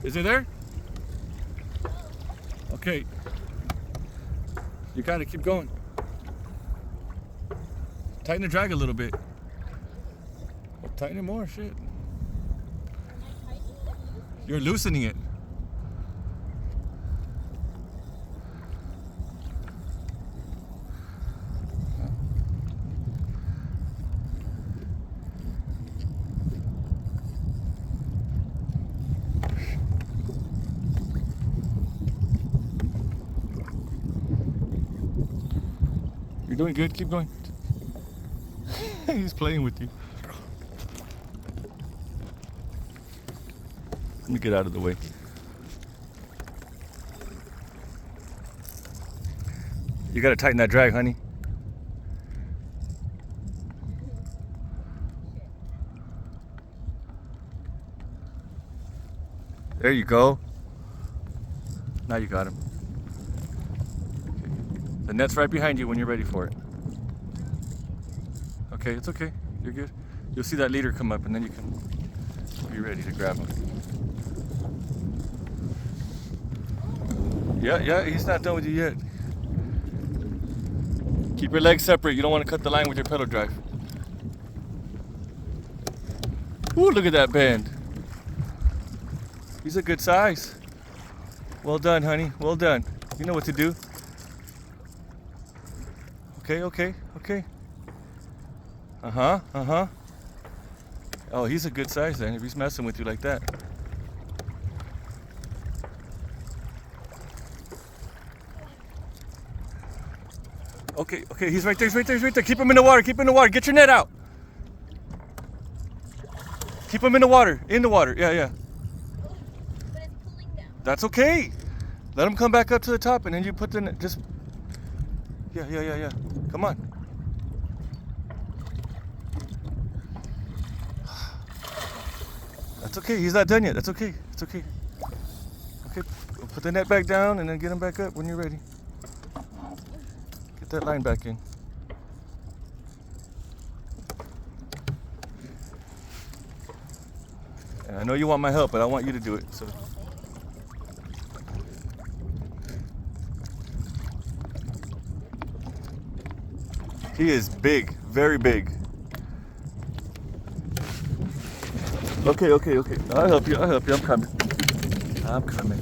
Is it there? Okay. You gotta keep going. Tighten the drag a little bit. Tighten it more, shit. You're loosening it. You're doing good. Keep going. He's playing with you. Let me get out of the way. You gotta tighten that drag, honey. There you go. Now you got him. The net's right behind you when you're ready for it. Okay, it's okay. You're good. You'll see that leader come up and then you can be ready to grab him. Yeah, he's not done with you yet. Keep your legs separate. You don't want to cut the line with your pedal drive. Ooh, look at that bend. He's a good size. Well done, honey. Well done. You know what to do. Okay. Uh-huh. Oh, he's a good size then, if he's messing with you like that. Okay, he's right there. Keep him in the water, Get your net out. Keep him in the water, yeah. But it's pulling down. That's okay. Let him come back up to the top and then you put the net, just... Yeah. Come on. That's okay. He's not done yet. That's okay. It's okay. Okay. We'll put the net back down and then get him back up when you're ready. Get that line back in. And I know you want my help, but I want you to do it. So. He is big, very big. Okay. I'll help you. I'm coming.